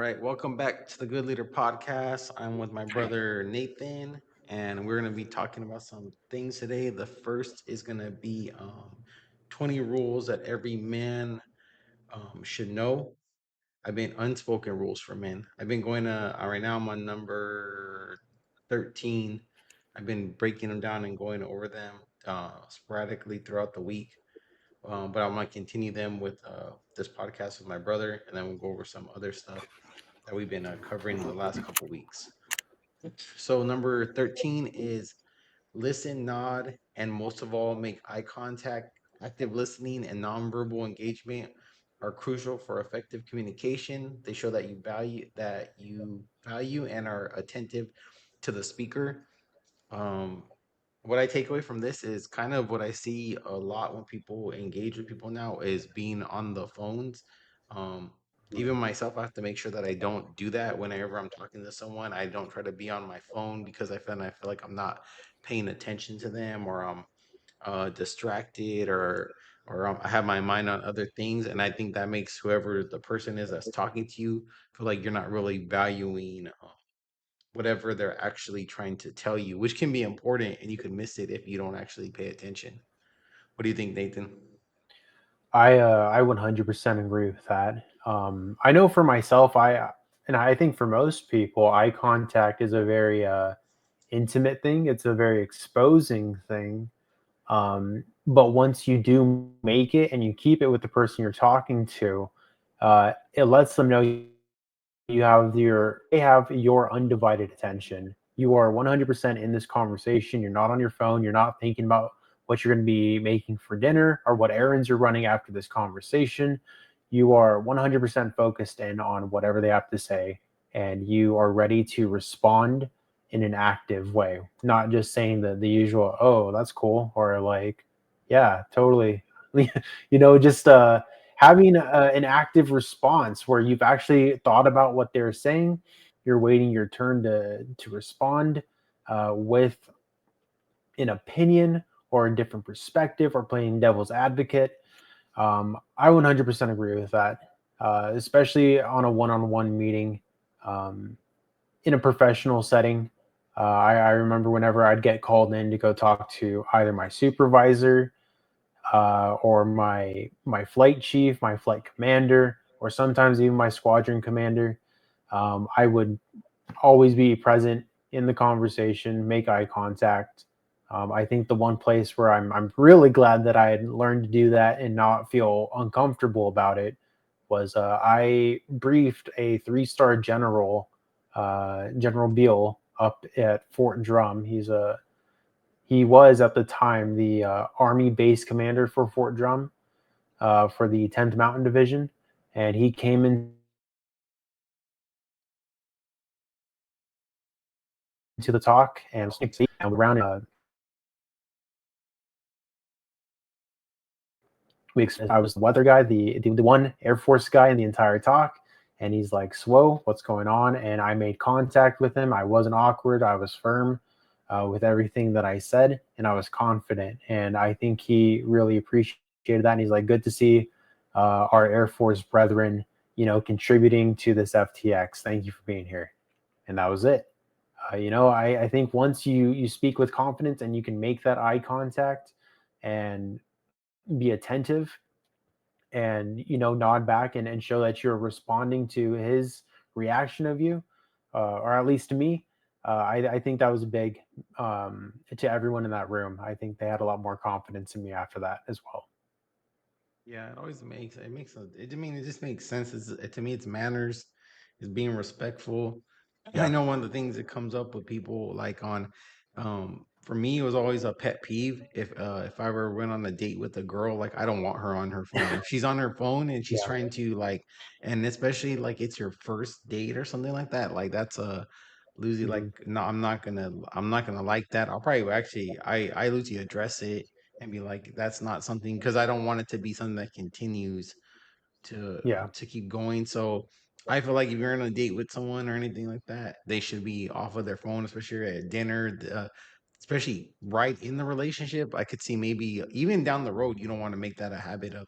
right, welcome back to the Good Leader Podcast. I'm with my brother Nathan, and we're going to be talking about some things today. The first is going to be 20 rules that every man should know. I've been unspoken rules for men. I've been going to, right now, I'm on number 13. I've been breaking them down and going over them sporadically throughout the week. But I'm going to continue them with this podcast with my brother, and then we'll go over some other stuff that we've been covering in the last couple weeks. So number 13 is listen, nod, and most of all, make eye contact. Active listening and nonverbal engagement are crucial for effective communication. They show that you value and are attentive to the speaker. Um, what I take away from this is kind of what I see a lot when people engage with people now is being on the phones. Um, Even myself, I have to make sure that I don't do that whenever I'm talking to someone. I don't try to be on my phone because I feel like I'm not paying attention to them, or I'm distracted, or I have my mind on other things, and I think that makes whoever the person is that's talking to you feel like you're not really valuing whatever they're actually trying to tell you, which can be important and you can miss it if you don't actually pay attention. What do you think, Nathan? I 100% agree with that. I know for myself, and I think for most people, eye contact is a very intimate thing. It's a very exposing thing. But once you do make it and you keep it with the person you're talking to, it lets them know they have your undivided attention. You are 100% in this conversation. You're not on your phone. You're not thinking about what you're going to be making for dinner or what errands you're running after this conversation. You are 100% focused in on whatever they have to say, and you are ready to respond in an active way, not just saying the usual, oh, that's cool, or like, yeah, totally. Just having an active response where you've actually thought about what they're saying. You're waiting your turn to respond with an opinion or a different perspective or playing devil's advocate. I 100% agree with that, especially on a one-on-one meeting, um, in a professional setting. I remember whenever I'd get called in to go talk to either my supervisor or my flight chief, my flight commander, or sometimes even my squadron commander. I would always be present in the conversation, make eye contact. I think the one place where I'm really glad that I had learned to do that and not feel uncomfortable about it was I briefed a three-star general, General Beale, up at Fort Drum. He was at the time the Army base commander for Fort Drum, for the 10th Mountain Division, and he came into the talk and and around I was the weather guy, the one Air Force guy in the entire talk. And he's like, "Swo, what's going on?" And I made contact with him. I wasn't awkward. I was firm with everything that I said, and I was confident. And I think he really appreciated that. And he's like, "Good to see our Air Force brethren, contributing to this FTX. Thank you for being here." And that was it. I think once you speak with confidence and you can make that eye contact and be attentive and nod back and show that you're responding to his reaction of you, or at least to me, I think that was big, to everyone in that room. I think they had a lot more confidence in me after that as well. Yeah, it just makes sense. To me, it's manners, it's being respectful. I Yeah. know one of the things that comes up with people like on, for me, it was always a pet peeve if I ever went on a date with a girl, like I don't want her on her phone. If she's on her phone and she's Yeah. trying to like, and especially like it's your first date or something like that, like that's a Lucy. Like, Hmm. no, I'm not gonna like that. I'll probably actually I Lucy address it and be like, that's not something, because I don't want it to be something that continues to Yeah. to keep going. So I feel like if you're on a date with someone or anything like that, they should be off of their phone, especially at dinner, especially right in the relationship. I could see maybe even down the road, you don't want to make that a habit of,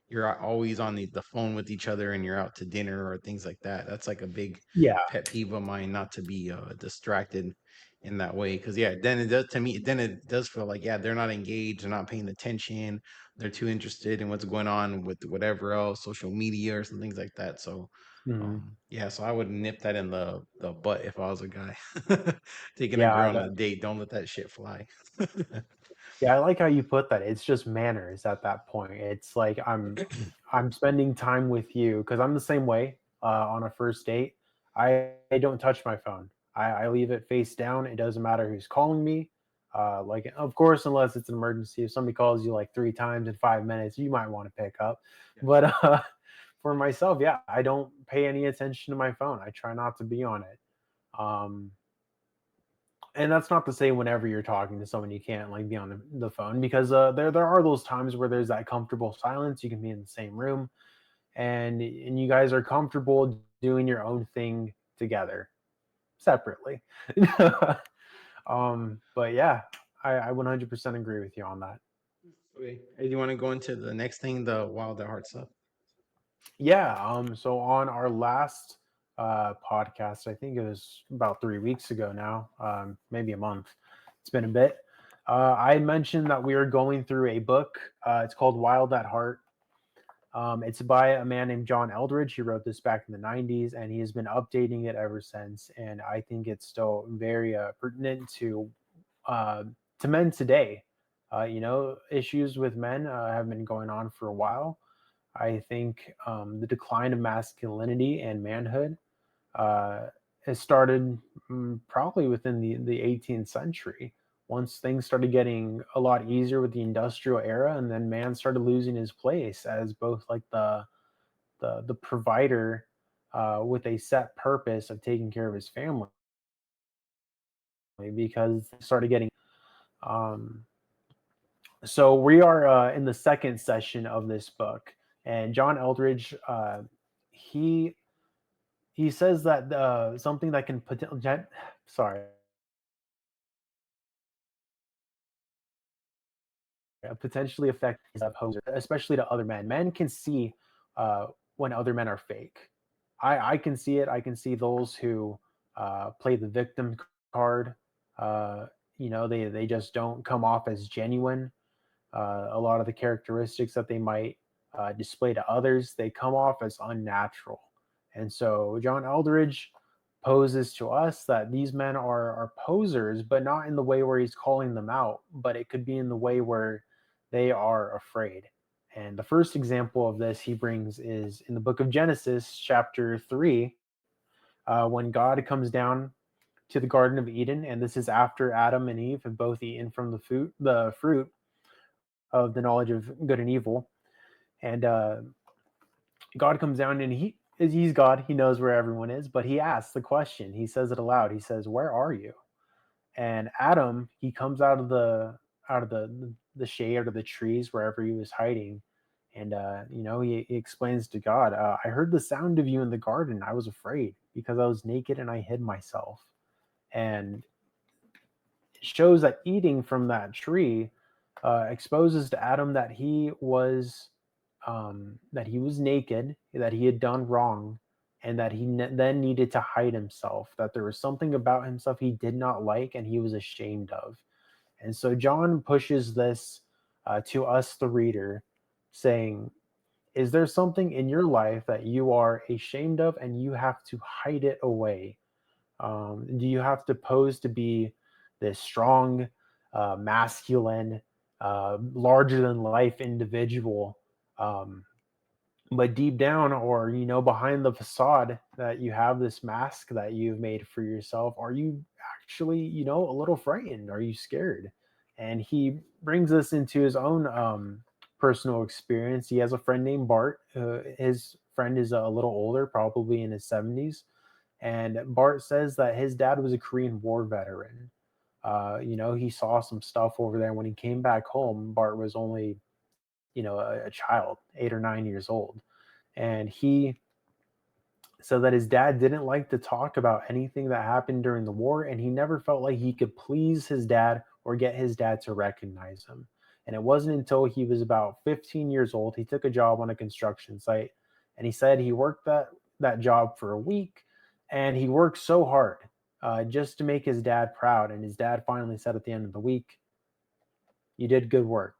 you're always on the phone with each other and you're out to dinner or things like that. That's like a big Yeah. pet peeve of mine, not to be distracted in that way. Because yeah, then it does to me. Then it does feel like yeah, they're not engaged, they're not paying attention, they're too interested in what's going on with whatever else, social media or some things like that. So Mhm. yeah, so I would nip that in the butt if I was a guy taking a girl Yeah, on a date. Don't let that shit fly. yeah, I like how you put that. It's just manners at that point. It's like I'm spending time with you because I'm the same way on a first date. I don't touch my phone. I leave it face down. It doesn't matter who's calling me. Like, of course, unless it's an emergency. If somebody calls you like 3 times in 5 minutes, you might want to pick up. Yeah. But for myself, yeah, I don't pay any attention to my phone. I try not to be on it. Um, and that's not to say whenever you're talking to someone you can't like be on the phone because there are those times where there's that comfortable silence. You can be in the same room and you guys are comfortable doing your own thing together separately. But yeah, I 100% agree with you on that. Okay. Hey, do you want to go into the next thing, the wild at heart stuff? Yeah. So on our last podcast, I think it was about 3 weeks ago now, maybe a month. It's been a bit. I mentioned that we are going through a book. It's called Wild at Heart. It's by a man named John Eldridge. He wrote this back in the 90s and he has been updating it ever since. And I think it's still very pertinent uh, to men today. Issues with men have been going on for a while. I think the decline of masculinity and manhood uh, has started probably within the 18th century. Once things started getting a lot easier with the industrial era, and then man started losing his place as both like the provider with a set purpose of taking care of his family, because things started getting um, so we are in the second session of this book, and John Eldridge he he says that something that can sorry, potentially affect is poser, especially to other men. Men can see when other men are fake. I can see it. I can see those who play the victim card. Uh, they just don't come off as genuine. A lot of the characteristics that they might display to others, they come off as unnatural. And so John Eldridge poses to us that these men are posers, but not in the way where he's calling them out, but it could be in the way where they are afraid. And the first example of this he brings is in the book of Genesis, chapter 3, when God comes down to the Garden of Eden, and this is after Adam and Eve have both eaten from the fruit of the knowledge of good and evil. And God comes down and he's God. He knows where everyone is, but he asks the question. He says it aloud. He says, "Where are you?" And Adam, he comes out of the shade or the trees wherever he was hiding, and he explains to God, "I heard the sound of you in the garden. I was afraid because I was naked and I hid myself." And it shows that eating from that tree exposes to Adam that he was naked, that he had done wrong, and that then needed to hide himself. That there was something about himself he did not like, and he was ashamed of. And so John pushes this to us, the reader, saying, "Is there something in your life that you are ashamed of, and you have to hide it away? Do you have to pose to be this strong, masculine, larger than life individual? Um, but deep down, or behind the facade, that you have this mask that you've made for yourself, are you actually a little frightened? Are you scared?" And he brings us into his own personal experience. He has a friend named Bart. His friend is a little older, probably in his 70s, and Bart says that his dad was a Korean War veteran. He saw some stuff over there. When he came back home, Bart was only, a child, 8 or 9 years old. And he said that his dad didn't like to talk about anything that happened during the war, and he never felt like he could please his dad or get his dad to recognize him. And it wasn't until he was about 15 years old, he took a job on a construction site. And he said he worked that job for a week, and he worked so hard just to make his dad proud. And his dad finally said at the end of the week, "You did good work."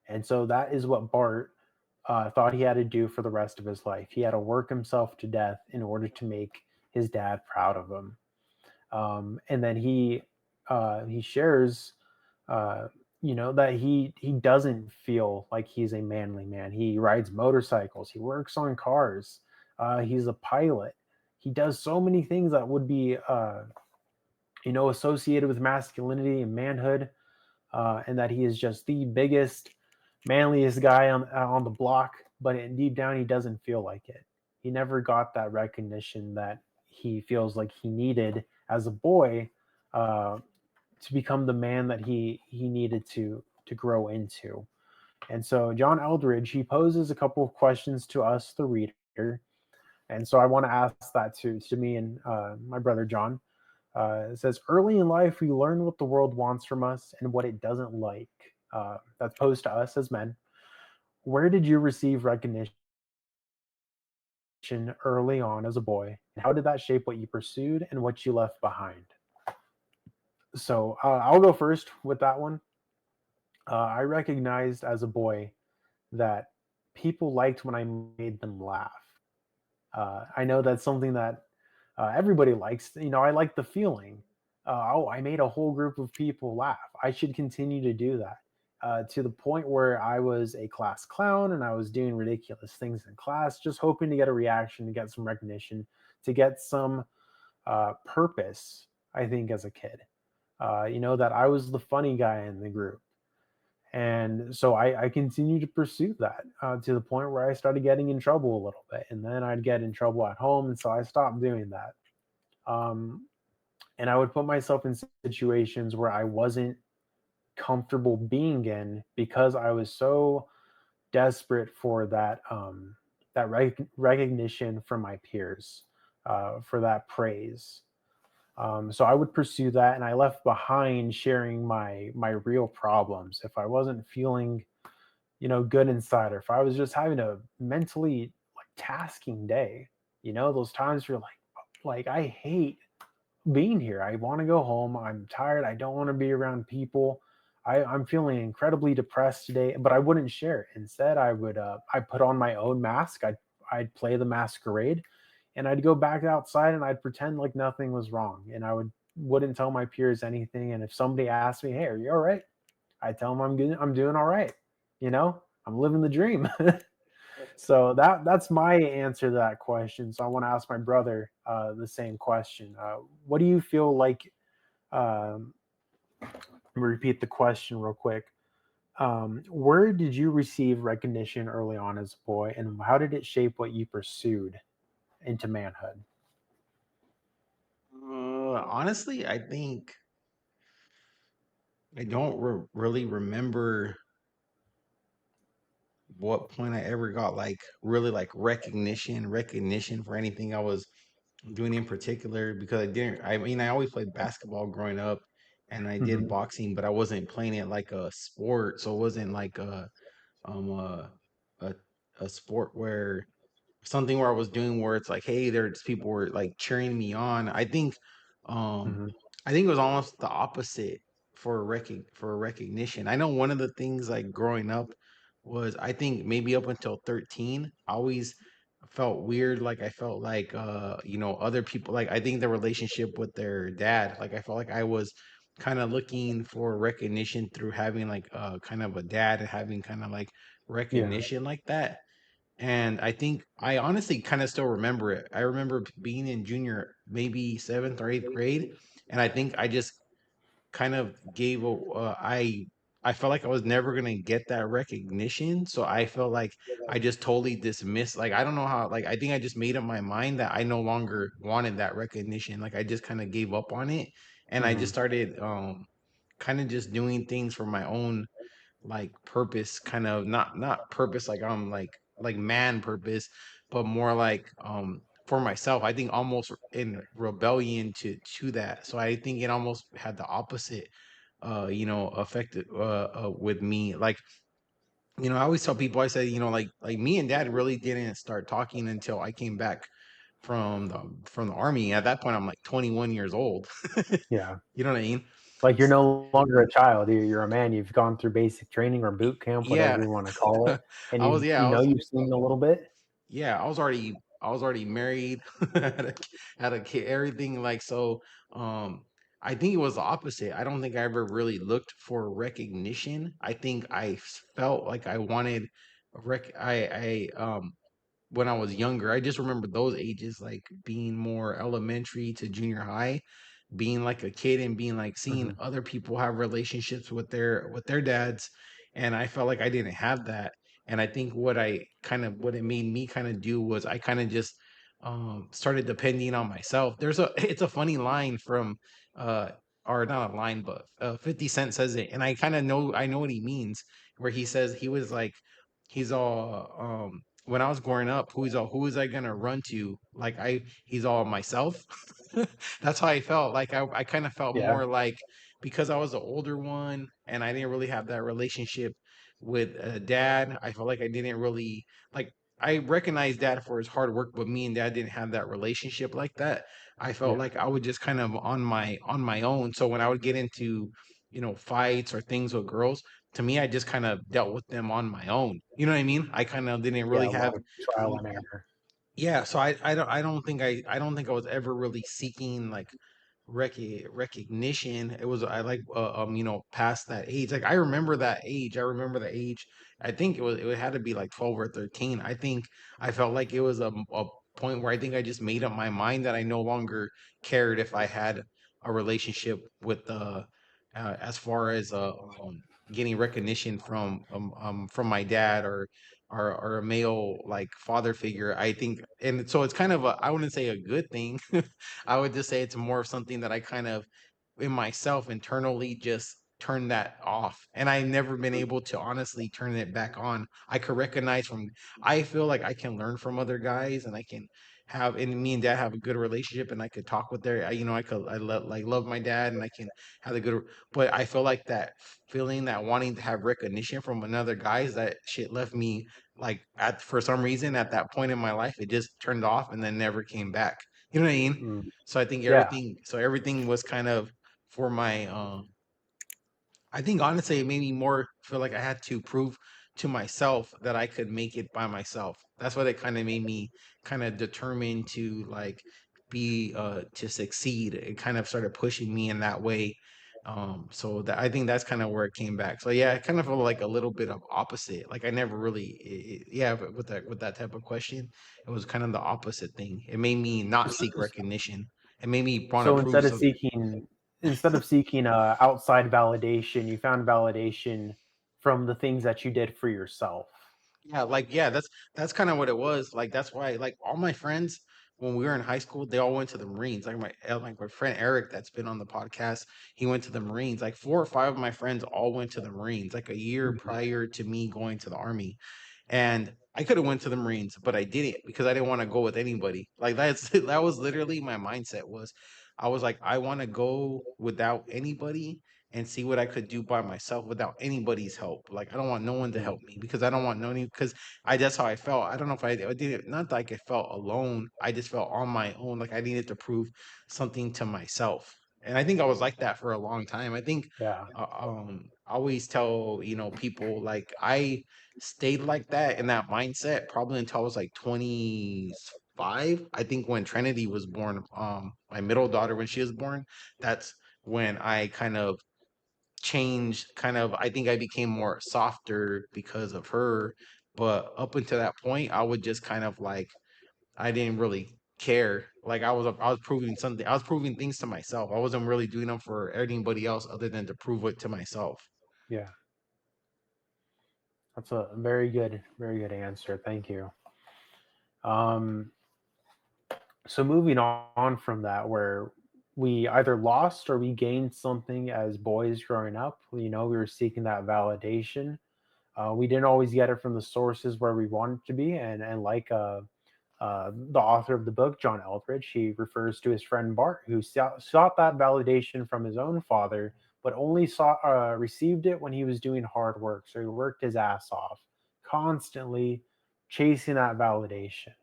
And so that is what Bart thought he had to do for the rest of his life. He had to work himself to death in order to make his dad proud of him. And then he shares, uh, that he doesn't feel like he's a manly man. He rides motorcycles. He works on cars. He's a pilot. He does so many things that would be associated with masculinity and manhood, and that he is just the biggest, manliest guy on the block. But deep down, he doesn't feel like it. He never got that recognition that he feels like he needed as a boy, uh, to become the man that he needed to grow into. And so John Eldridge, he poses a couple of questions to us, the reader. And so I want to ask that to me and my brother John. It says, early in life, we learn what the world wants from us and what it doesn't like. That's posed to us as men. Where did you receive recognition early on as a boy? And how did that shape what you pursued and what you left behind? So I'll go first with that one. I recognized as a boy that people liked when I made them laugh. I know that's something that everybody likes. I like the feeling. Oh, I made a whole group of people laugh. I should continue to do that. To the point where I was a class clown and I was doing ridiculous things in class, just hoping to get a reaction, to get some recognition, to get some purpose. I think as a kid, that I was the funny guy in the group. And so I continued to pursue that to the point where I started getting in trouble a little bit. And then I'd get in trouble at home. And so I stopped doing that. Um, and I would put myself in situations where I wasn't comfortable being in because I was so desperate for that recognition from my peers, for that praise. So I would pursue that, and I left behind sharing my real problems. If I wasn't feeling good inside, or if I was just having a mentally like tasking day, those times where like I hate being here. I want to go home. I'm tired. I don't want to be around people. I'm feeling incredibly depressed today, but I wouldn't share it. Instead, I put on my own mask. I'd play the masquerade, and I'd go back outside and I'd pretend like nothing was wrong, and I wouldn't tell my peers anything. And if somebody asked me, "Hey, are you all right?" I tell them I'm good. I'm doing all right. I'm living the dream. So that's my answer to that question. So I want to ask my brother the same question. What do you feel like? Um, Let me repeat the question real quick. Where did you receive recognition early on as a boy, and how did it shape what you pursued into manhood? Honestly, I think I don't really remember what point I ever got like really like recognition for anything I was doing in particular, because I didn't. I mean, I always played basketball growing up, and I did Hmm. boxing, but I wasn't playing it like a sport, so it wasn't like um a a, a sport where something where I was doing where it's like, hey, there's people were like cheering me on. Um, Hmm. I think it was almost the opposite for recognition. I know one of the things like growing up was, I think maybe up until 13, I always felt weird. Like I felt like other people, like I think the relationship with their dad, like I felt like I was kind of looking for recognition through having like kind of a dad and having kind of like Yeah. recognition like that. And I think I honestly kind of still remember it. I remember being in junior, maybe seventh or eighth grade, and I think I just kind of I felt like I was never gonna get that recognition, so I felt like I just totally dismissed. Like I don't know how. Like I think I just made up my mind that I no longer wanted that recognition. Like I just kind of gave up on it, and I just Hmm. started kind of just doing things for my own like purpose, kind of not purpose like I'm like man purpose, but more like for myself. I think almost in rebellion to that. So I think it almost had the opposite affected with me. Like, I always tell people, I say, like me and dad really didn't start talking until I came back from the army. At that point, I'm like 21 years old. Yeah. You know what I mean? Like you're no longer a child. You're a man. You've gone through basic training or boot camp, whatever Yeah. you want to call it, and I was, you yeah, you know you've seen a little bit. I was already married, had a kid, everything like so. I think it was the opposite. I don't think I ever really looked for recognition. I think felt like I wanted I when I was younger. I just remember those ages, like being more elementary to junior high, being like a kid and being like seeing Mhm. other people have relationships with their dads, and I felt like I didn't have that. And I think what it made me kind of do was I kind of just started depending on myself. It's a funny line from uh or not a line, but 50 Cent says it, and I know what he means, where he says he was like he's all when I was growing up, who was I gonna run to? Like he's all myself. That's how I felt. Like I kind of felt Yeah. more like, because I was the older one and I didn't really have that relationship with dad. I felt like I didn't really like. I recognized dad for his hard work, but me and dad didn't have that relationship like that. I felt Yeah. like I would just kind of on my own. So when I would get into fights or things with girls, to me, I just kind of dealt with them on my own. You know what I mean? I kind of didn't Yeah. really A lot have. of trial and error. Yeah, so I don't think I was ever really seeking like recognition. It was I like past that age. Like I remember that age. I remember the age. I think it had to be like 12 or 13. I think I felt like it was a point where I think I just made up my mind that I no longer cared if I had a relationship with as far as getting recognition from my dad or a male like father figure. I think, and so it's kind of I wouldn't say a good thing. I would just say it's more of something that I kind of in myself internally just turn that off, and I never been able to honestly turn it back on. I could recognize from I feel like I can learn from other guys, and I can have, and me and dad have a good relationship, and I could talk with like love my dad, and I can have a good, but I feel like that feeling, that wanting to have recognition from another guys, that shit left me like at for some reason at that point in my life it just turned off and then never came back. You know what I mean? Mm. So I think Yeah. everything was kind of for my I think honestly it made me more feel like I had to prove to myself that I could make it by myself. That's what it kind of made me kind of determined to like be to succeed. It kind of started pushing me in that way. So that I think that's kind of where it came back. So yeah, I kind of feel like a little bit of opposite. Like I never really yeah, but with that type of question, it was kind of the opposite thing. It made me not So, seek recognition. It made me want to so prove something. instead of seeking outside validation, you found validation from the things that you did for yourself. Yeah, like yeah, that's kind of what it was. Like that's why like all my friends when we were in high school, they all went to the Marines. Like my friend Eric that's been on the podcast, he went to the Marines. Like 4 or 5 of my friends all went to the Marines like a year Mhm. prior to me going to the army. And I could have went to the Marines, but I didn't because I didn't want to go with anybody. Like that's that was literally my mindset was I was like I want to go without anybody and see what I could do by myself without anybody's help. Like I don't want no one to Mm. help me because I don't want no any because I that's how I felt. I don't know if I didn't, not like I felt alone. I just felt on my own, like I needed to prove something to myself. And I think I was like that for a long time. I think Yeah. I always tell, people like I stayed like that in that mindset probably until I was like 25. I think when Trinity was born, my middle daughter, when she was born, that's when I kind of changed. Kind of I think I became more softer because of her, but up until that point I would just kind of like I didn't really care. Like I was proving something. I was proving things to myself. I wasn't really doing them for anybody else other than to prove it to myself. Yeah. That's a very good answer. Thank you. Um, so moving on from that, where we either lost or we gained something as boys growing up. We were seeking that validation. We didn't always get it from the sources where we wanted to be, and like the author of the book, John Eldridge, he refers to his friend Bart, who sought that validation from his own father, but only received it when he was doing hard work. So he worked his ass off, constantly chasing that validation.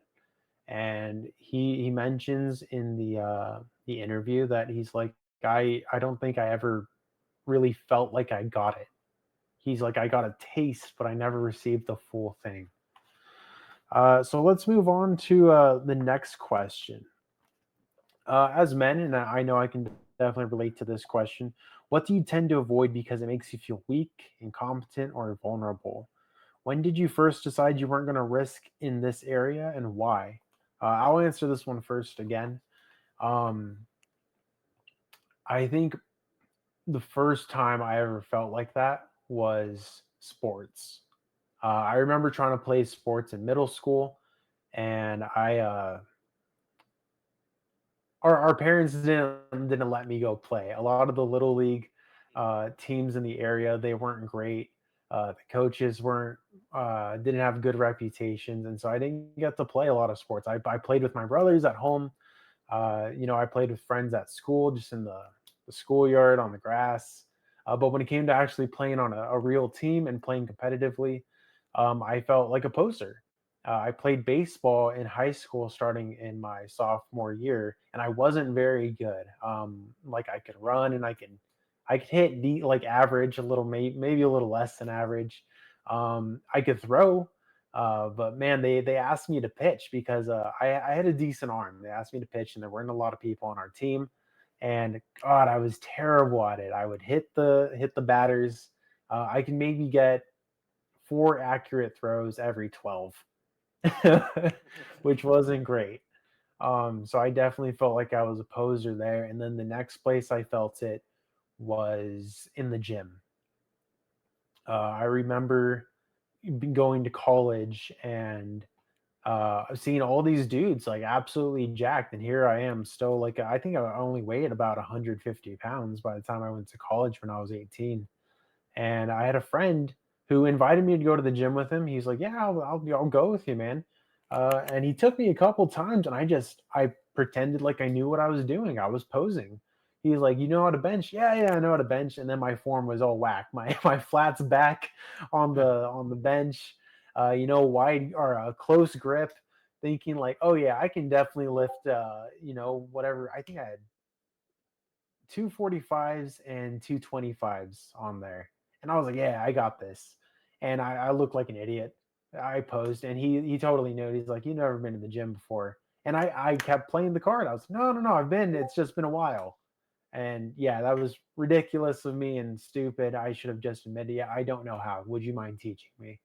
And he mentions in the interview that he's like, I don't think I ever really felt like I got it. He's like, I got a taste, but I never received the full thing. So let's move on to the next question. As men, and I know I can definitely relate to this question, what do you tend to avoid because it makes you feel weak, incompetent, or vulnerable? When did you first decide you weren't going to risk in this area, and why? I'll answer this one first again. Um, I think the first time I ever felt like that was sports. I remember trying to play sports in middle school, and our parents didn't let me go play. A lot of the little league teams in the area, they weren't great. The coaches weren't didn't have good reputations, and so I didn't get to play a lot of sports. I played with my brothers at home. I played with friends at school, just in the schoolyard on the grass. But when it came to actually playing on a real team and playing competitively, I felt like a poser. I played baseball in high school starting in my sophomore year, and I wasn't very good. Like I could run and I could hit the like average, a little maybe a little less than average. I could throw, but man, they asked me to pitch because I had a decent arm. They asked me to pitch, and there weren't a lot of people on our team. And God, I was terrible at it. I would hit the batters. I can maybe get four accurate throws every 12, which wasn't great. So I definitely felt like I was a poser there. And then the next place I felt it was in the gym. I remember going to college and seeing all these dudes like absolutely jacked, and here I am still like I think I only weighed about 150 pounds by the time I went to college when I was 18. And I had a friend who invited me to go to the gym with him. He's like, "Yeah, I'll go with you, man." And he took me a couple times, and I pretended like I knew what I was doing. I was posing. He's like, "You know how to bench?" "Yeah, yeah, I know how to bench." And then my form was all whack. My flats back on the bench. Wide or a close grip, thinking like, "Oh yeah, I can definitely lift." Whatever. I think I had 245s and 225s on there. And I was like, yeah, I got this. And I looked like an idiot. I posed, and he totally knew it. He's like, "You never been in the gym before." And I kept playing the card. I was like, no, no, no, I've been, it's just been a while. And yeah, that was ridiculous of me and stupid. I should have just admitted, yeah, I don't know how. Would you mind teaching me?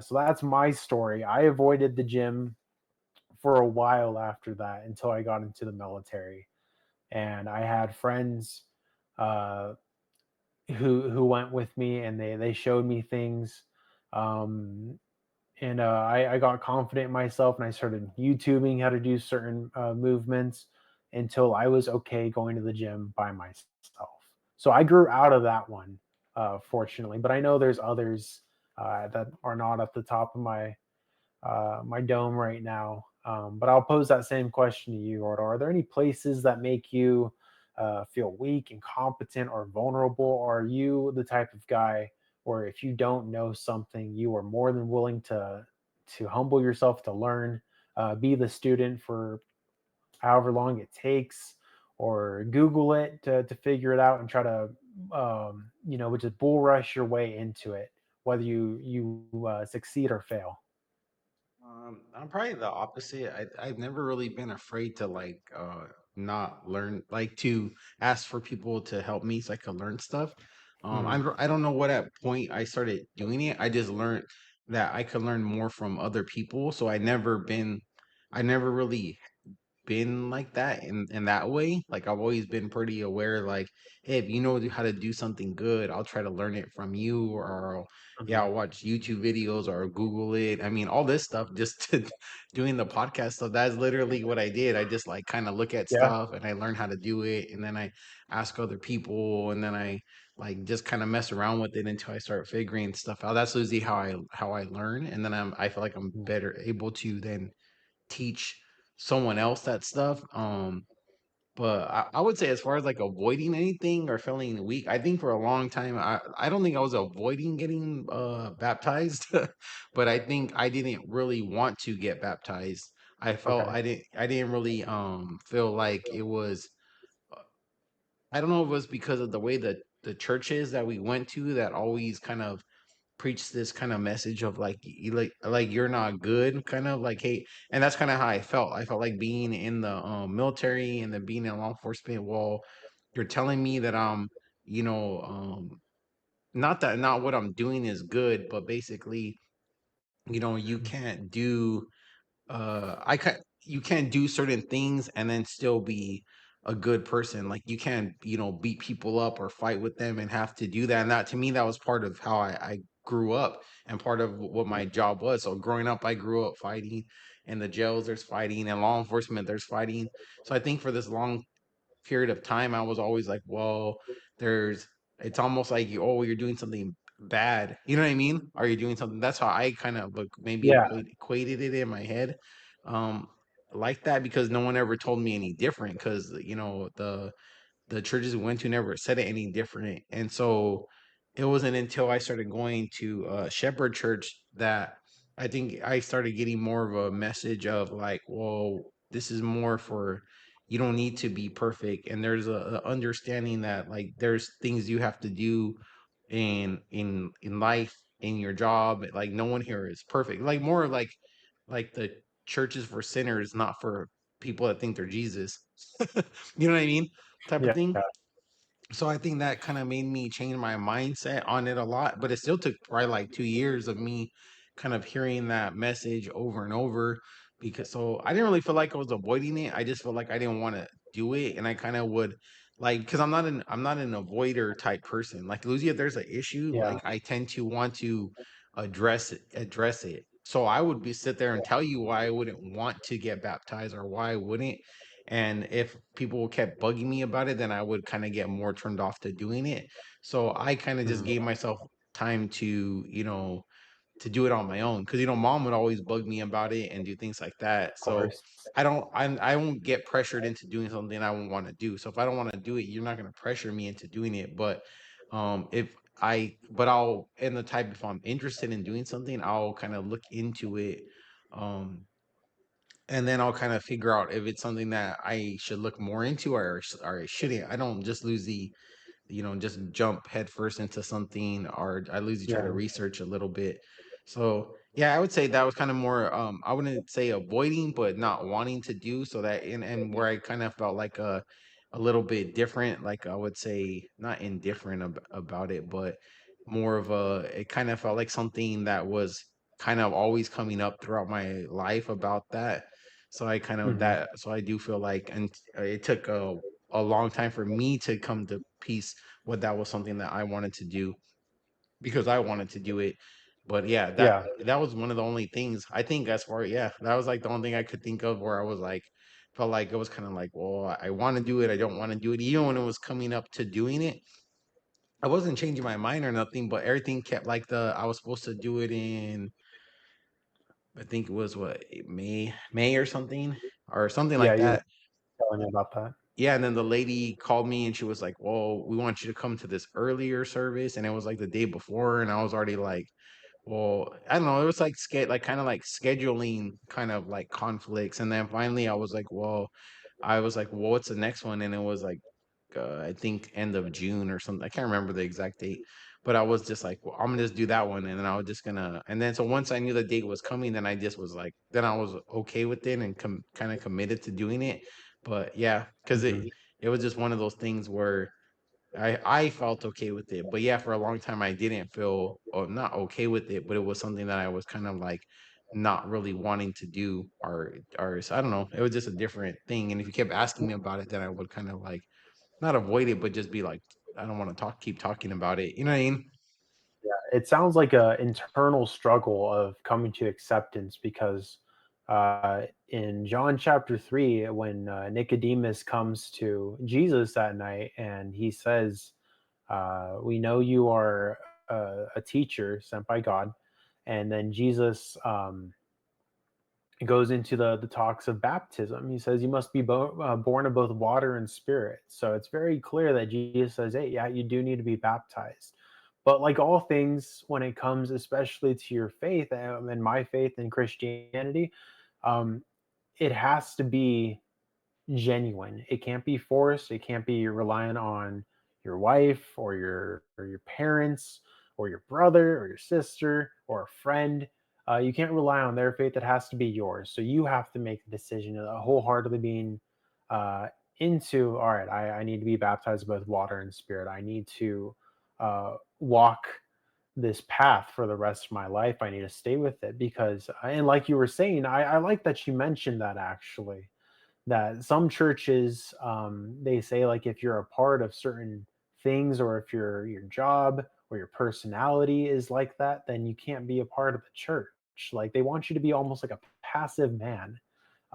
So that's my story. I avoided the gym for a while after that until I got into the military. And I had friends uh, who went with me, and they showed me things, um, and I got confident in myself, and I started YouTubing how to do certain movements until I was okay going to the gym by myself. So I grew out of that one, fortunately. But I know there's others that are not at the top of my dome right now. But I'll pose that same question to you, Ordo. Are there any places that make you feel weak, incompetent, or vulnerable? Or are you the type of guy where if you don't know something, you are more than willing to humble yourself to learn, be the student for however long it takes, or Google it to figure it out and try to which is bull rush your way into it, whether you succeed or fail? I'm probably the opposite. I've never really been afraid to not learn, like to ask for people to help me so I can learn stuff. Mm, I don't know what at point I started doing it. I just learned that I could learn more from other people. So I never really been like that in that way. Like I've always been pretty aware, like, hey, if you know how to do something good, I'll try to learn it from you, or yeah, mhm. I'll watch YouTube videos or Google it. I mean, all this stuff just to doing the podcast stuff. That's literally what I did. I just like kind of look at Yeah. stuff and I learn how to do it, and then I ask other people, and then I like just kind of mess around with it until I start figuring stuff out. That's usually how I learn, and then I feel like I'm Mm, better able to then teach someone else that stuff. But I would say as far as like avoiding anything or feeling weak, I think for a long time I don't think I was avoiding getting baptized, but I think I didn't really want to get baptized. I felt Okay. I didn't really feel like it was I don't know if it was because of the way that the churches that we went to that always kind of preach this kind of message of like like you're not good, kind of like, hey, and that's kind of how I felt. I felt like being in the military and then being in law enforcement. Well, you're telling me that I'm, you know, not that not what I'm doing is good, but basically, you can't do I can you can't do certain things and then still be a good person. Like you can't, beat people up or fight with them and have to do that. And that to me, that was part of how I grew up and part of what my job was. So growing up, I grew up fighting. In the jails, there's fighting, and law enforcement, there's fighting. So I think for this long period of time, I was always like, well, there's it's almost like you're doing something bad. You know what I mean? Are you doing something? That's how I kind of like maybe Yeah. equated it in my head. Um, like that because no one ever told me any different because the churches we went to never said it any different. And so it wasn't until I started going to Shepherd Church that I think I started getting more of a message of like, well, this is more for you don't need to be perfect. And there's a understanding that like there's things you have to do in life, in your job. Like no one here is perfect. Like more like the church is for sinners, not for people that think they're Jesus. You know what I mean? Type of Yeah. thing. So I think that kind of made me change my mindset on it a lot, but it still took probably like 2 years of me kind of hearing that message over and over because so I didn't really feel like I was avoiding it. I just felt like I didn't want to do it. And I kind of would like because I'm not an avoider type person. Like Lucy, if there's an issue, Yeah. like I tend to want to address it. So I would be sit there and tell you why I wouldn't want to get baptized or why I wouldn't. And if people kept bugging me about it, then I would kind of get more turned off to doing it. So I kind of just Mhm. gave myself time to do it on my own because mom would always bug me about it and do things like that. Of So course. I won't get pressured into doing something I won't want to do. So if I don't want to do it, you're not going to pressure me into doing it. But if but I'll and the type if I'm interested in doing something, I'll kind of look into it. Um, and then I'll kind of figure out if it's something that I should look more into or I shouldn't. I don't just lose the just jump headfirst into something, or I usually try to Yeah. research a little bit. So yeah, I would say that was kind of more I wouldn't say avoiding, but not wanting to do so that and where I kind of felt like a little bit different, like I would say not indifferent about it, but more of it kind of felt like something that was kind of always coming up throughout my life about that. So I kind of Mhm. that so I do feel like and it took a long time for me to come to peace what that was something that I wanted to do because I wanted to do it. But yeah, that Yeah. that was one of the only things I think as far yeah, that was like the only thing I could think of where I was like felt like it was kind of like, well, I want to do it, I don't want to do it. Even when it was coming up to doing it, I wasn't changing my mind or nothing, but everything kept like the I was supposed to do it in I think it was what May or something Yeah. like You were that. telling me about that. Yeah, and then the lady called me and she was like, "Well, we want you to come to this earlier service," and it was like the day before, and I was already like, "Well, I don't know." It was like like kind of like scheduling kind of like conflicts, and then finally I was like, "Well, what's the next one?" And it was like I think end of June or something. I can't remember the exact date, but I was just like, well, I'm gonna just do that one, and then I was just gonna, and then so once I knew the date was coming, then I just was like, then I was okay with it and kind of committed to doing it. But yeah, because Mhm. it was just one of those things where I felt okay with it, but yeah, for a long time I didn't feel not okay with it, but it was something that I was kind of like not really wanting to do or so I don't know. It was just a different thing, and if you kept asking me about it, then I would kind of like not avoid it, but just be like, I don't want to keep talking about it. You know what I mean? It sounds like a internal struggle of coming to acceptance because in John chapter 3, when Nicodemus comes to Jesus that night and he says, we know you are a teacher sent by God. And then Jesus it goes into the talks of baptism. He says you must be born of both water and spirit. So it's very clear that Jesus says, hey, yeah, you do need to be baptized. But like all things, when it comes especially to your faith, and my faith in Christianity, um, it has to be genuine. It can't be forced. It can't be relying on your wife or your parents or your brother or your sister or a friend. You can't rely on their faith. It has to be yours. So you have to make the decision of wholeheartedly being uh, into. All right, I need to be baptized with water and spirit. I need to walk this path for the rest of my life. I need to stay with it because, and like you were saying, I like that you mentioned that actually that some churches they say like if you're a part of certain things or if your job or your personality is like that then you can't be a part of the church, like they want you to be almost like a passive man.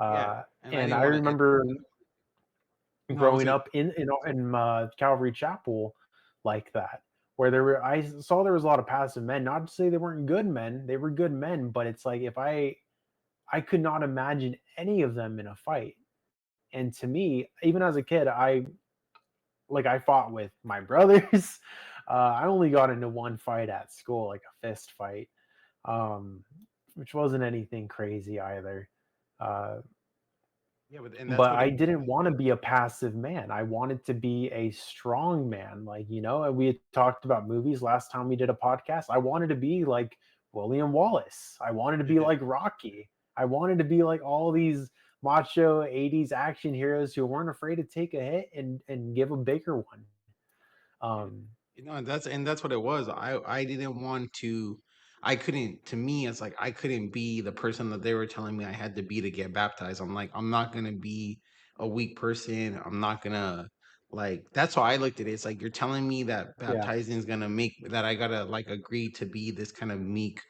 Yeah, uh, and I and didn't I want to. remember No, I was growing like, up in Calvary Chapel like that, where I saw there was a lot of passive men, not to say they weren't good men, they were good men, but it's like if I could not imagine any of them in a fight. And to me, even as a kid, I fought with my brothers. I only got into one fight at school, like a fist fight, um, which wasn't anything crazy either. Uh, yeah, but and that's but what it. I didn't want to be a passive man. I wanted to be a strong man. Like, and we had talked about movies last time we did a podcast. I wanted to be like William Wallace. I wanted to be like Rocky. I wanted to be like all these macho 80s action heroes who weren't afraid to take a hit and give a bigger one. Yeah. Um, And that's what it was. I didn't want to. I couldn't. To me, it's like I couldn't be the person that they were telling me I had to be to get baptized. I'm like, I'm not gonna be a weak person. I'm not gonna like. That's how I looked at it. It's like you're telling me that yeah, baptizing is gonna make that I gotta like agree to be this kind of meek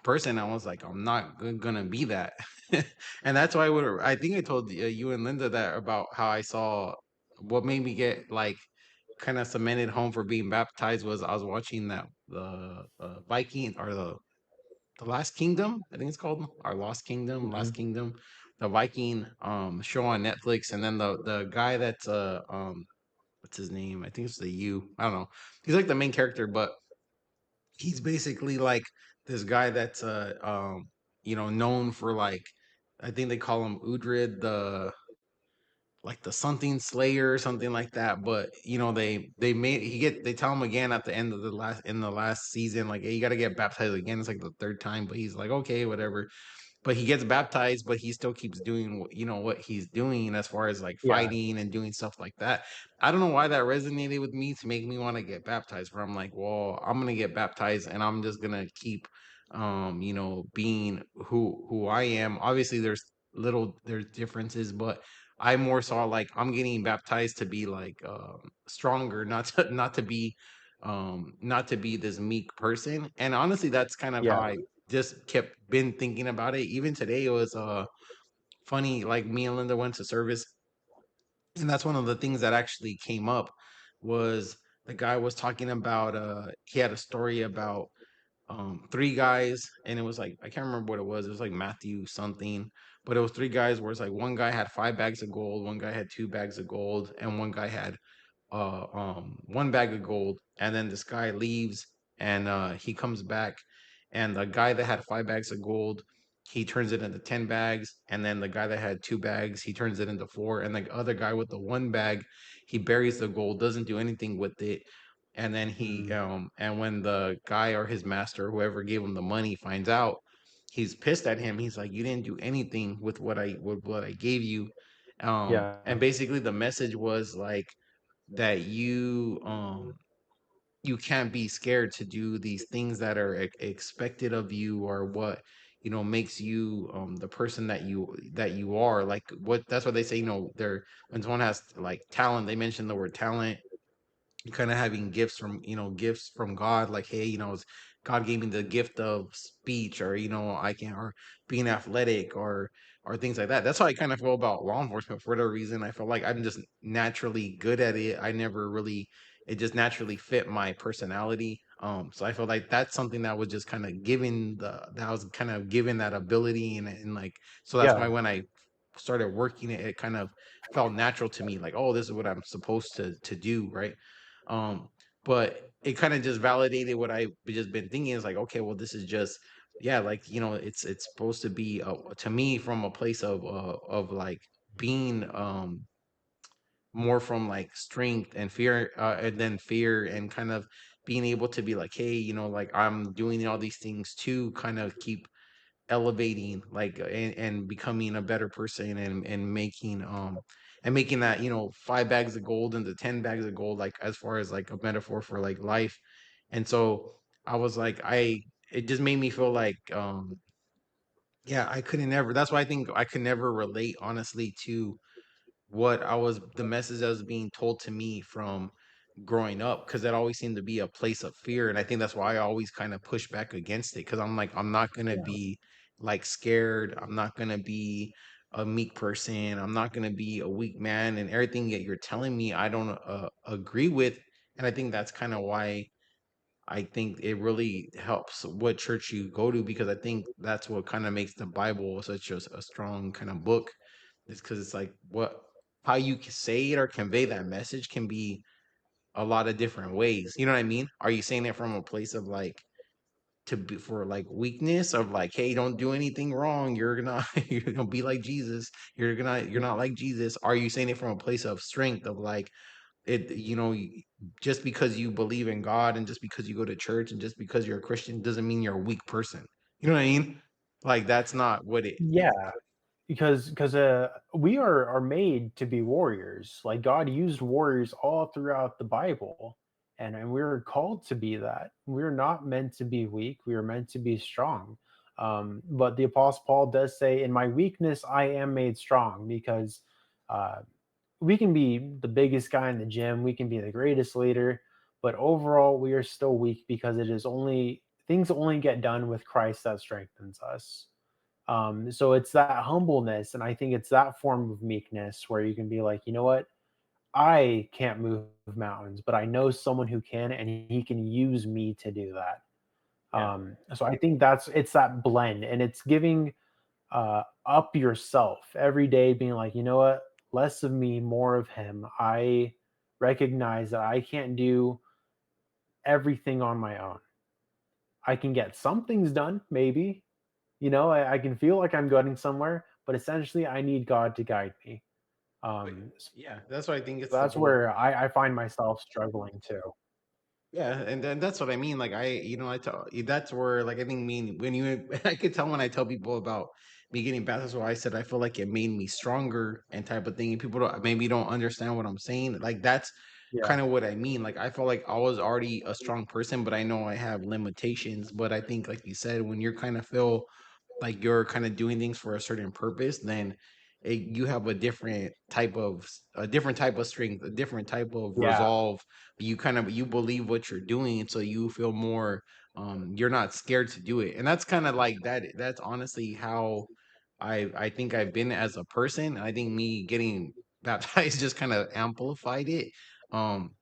person. I was like, I'm not gonna be that. And that's why I think I told you and Linda that about how I saw what made me get like kind of cemented home for being baptized was I was watching that the Viking or the Last Kingdom, I think it's called, or Lost Kingdom, Last mhm, Kingdom, the Viking show on Netflix, and then the guy that's what's his name? I think it's the U. I don't know. He's like the main character, but he's basically like this guy that's known for like I think they call him Udrid the like the something slayer or something like that. But they made they tell him again at the end of the last season, like, hey, you gotta get baptized again. It's like the third time, but he's like, okay, whatever. But he gets baptized, but he still keeps doing what he's doing as far as like yeah, fighting and doing stuff like that. I don't know why that resonated with me to make me want to get baptized. Where I'm like, well, I'm gonna get baptized and I'm just gonna keep, being who I am. Obviously, there's differences, but I more saw like I'm getting baptized to be like stronger, not to be this meek person. And honestly, that's kind of how yeah, I just kept been thinking about it. Even today, it was funny. Like me and Linda went to service, and that's one of the things that actually came up was the guy was talking about. He had a story about three guys, and it was like I can't remember what it was. It was like Matthew something, but it was three guys where it's like one guy had 5 bags of gold, one guy had 2 bags of gold, and one guy had 1 bag of gold. And then this guy leaves, and he comes back, and the guy that had 5 bags of gold, he turns it into 10 bags. And then the guy that had 2 bags, he turns it into four. And the other guy with the 1 bag, he buries the gold, doesn't do anything with it. And then mm, and when the guy or his master, whoever gave him the money, finds out, he's pissed at him. He's like, you didn't do anything with what I gave you. yeah, And basically the message was like that you can't be scared to do these things that are expected of you, or what makes you the person that you are. Like, what that's what they say, they're when someone has like talent, they mention the word talent, kind of having gifts from God, like, hey, God gave me the gift of speech, or or being athletic, or things like that. That's how I kind of feel about law enforcement. For whatever reason, I feel like I'm just naturally good at it. I never really it just naturally fit my personality. So I feel like that's something that was just kind of given that I was kind of given that ability, and like, so that's why Yeah. when I started working it, it kind of felt natural to me, like, oh, this is what I'm supposed to do, right? Um, but it kind of just validated what I've just been thinking, is like, okay, well, this is just, yeah, like, it's supposed to be, to me, from a place of like being, more from like strength and fear, and then fear, and kind of being able to be like, hey, like, I'm doing all these things to kind of keep elevating, like, and becoming a better person, and making that, 5 bags of gold into 10 bags of gold, like, as far as like a metaphor for like life. And so I was like, it just made me feel like, yeah, I couldn't never that's why I think I could never relate, honestly, to the message that was being told to me from growing up, because that always seemed to be a place of fear. And I think that's why I always kind of push back against it, because I'm like, I'm not going to Yeah. be like scared. I'm not going to be a meek person. I'm not going to be a weak man. And everything that you're telling me, I don't agree with. And I think that's kind of why I think it really helps what church you go to, because I think that's what kind of makes the Bible such a strong kind of book. Is because it's like, how you say it or convey that message can be a lot of different ways. You know what I mean? Are you saying it from a place of like, to be for like weakness, of like, hey, don't do anything wrong, you're gonna you're gonna be like Jesus, you're not like Jesus? Are you saying it from a place of strength, of like, just because you believe in God, and just because you go to church, and just because you're a Christian, doesn't mean you're a weak person? You know what I mean? Like, that's not what it. Yeah. Because we are made to be warriors. Like God used warriors all throughout the Bible, and we're called to be that. We're not meant to be weak. We are meant to be strong. But the Apostle Paul does say, "In my weakness, I am made strong." Because uh, we can be the biggest guy in the gym, we can be the greatest leader, but overall, we are still weak, because it is only things only get done with Christ that strengthens us. So it's that humbleness, and I think it's that form of meekness where you can be like, you know what, I can't move mountains, but I know someone who can, and he can use me to do that. Yeah. So I think it's that blend, and it's giving up yourself every day, being like, you know what, less of me, more of him. I recognize that I can't do everything on my own. I can get some things done, maybe, I can feel like I'm getting somewhere, but essentially I need God to guide me. But So yeah, that's what I think it's the that's whole. where I find myself struggling too. Yeah, and then that's what I mean. Like, I tell that's where, like, I think, when you I could tell when I tell people about me getting baptized, where I said I feel like it made me stronger and type of thing. And people maybe don't understand what I'm saying. Like, that's Yeah. kind of what I mean. Like, I felt like I was already a strong person, but I know I have limitations. But I think, like you said, when you're kind of feel like you're kind of doing things for a certain purpose, then you have a different type of strength, a different type of Yeah. resolve. You believe what you're doing, and so you feel more, you're not scared to do it. And that's kind of like that's honestly how I think I've been as a person. I think me getting baptized just kind of amplified it. um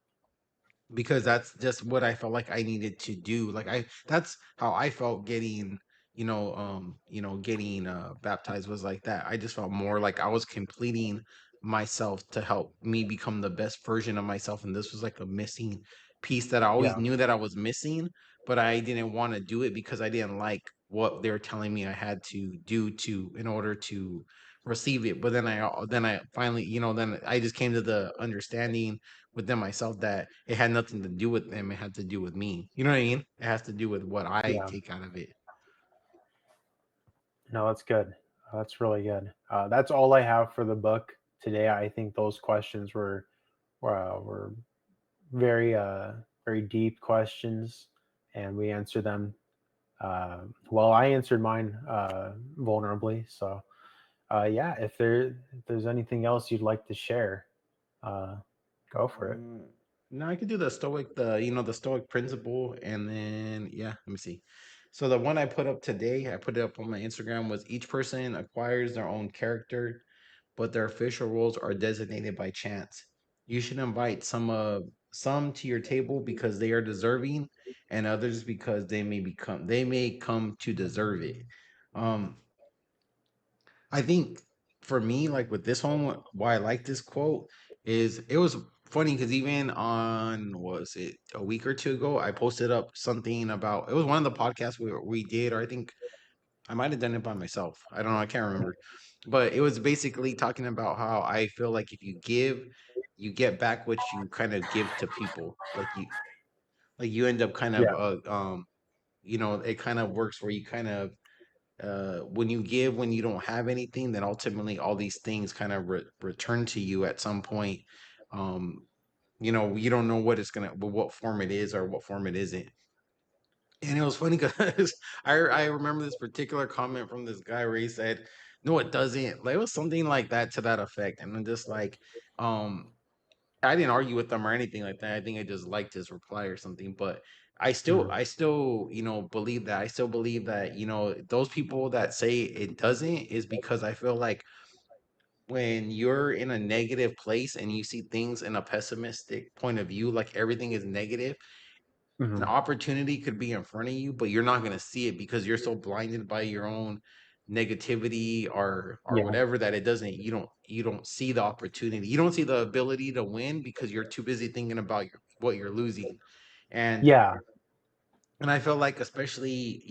because that's just what I felt like I needed to do. Like, that's how I felt getting, getting baptized, was like that. I just felt more like I was completing myself to help me become the best version of myself. And this was like a missing piece that I always Yeah. knew that I was missing, but I didn't want to do it because I didn't like what they were telling me I had to do to in order to receive it. But then I finally, then I just came to the understanding within myself that it had nothing to do with them. It had to do with me. You know what I mean? It has to do with what I Yeah. take out of it. No, that's good. That's really good. That's all I have for the book today. I think those questions were very very deep questions, and we answered them. Well, I answered mine vulnerably. So yeah, if there's anything else you'd like to share, uh, go for it. Uh, no, I could do the stoic, the stoic principle, and then, yeah, let me see. So the one I put up today, I put it up on my Instagram, was each person acquires their own character, but their official roles are designated by chance. You should invite some of some to your table because they are deserving, and others because they may come to deserve it. Um, I think for me, like with this one, why I like this quote is it was funny because even on was it a week or two ago, I posted up something about it was one of the podcasts we did, or I think I might have done it by myself. I don't know, I can't remember. But it was basically talking about how I feel like if you give, you get back what you kind of give to people. Like you end up kind Yeah. of it kind of works where you kind of when you give when you don't have anything, then ultimately all these things kind of return to you at some point. um you don't know what it's gonna what form it is or what form it isn't. And it was funny because I remember this particular comment from this guy where he said, no it doesn't, like it was something like that to that effect. And I'm just like, um I didn't argue with them or anything like that. I think I just liked his reply or something. But Mhm. I still, believe that. I still believe that, those people that say it doesn't is because I feel like when you're in a negative place and you see things in a pessimistic point of view, like everything is negative, an Mhm. opportunity could be in front of you, but you're not going to see it because you're so blinded by your own negativity or Yeah. whatever that it doesn't you don't see the opportunity. You don't see the ability to win because you're too busy thinking about what you're losing. And Yeah. I feel like especially,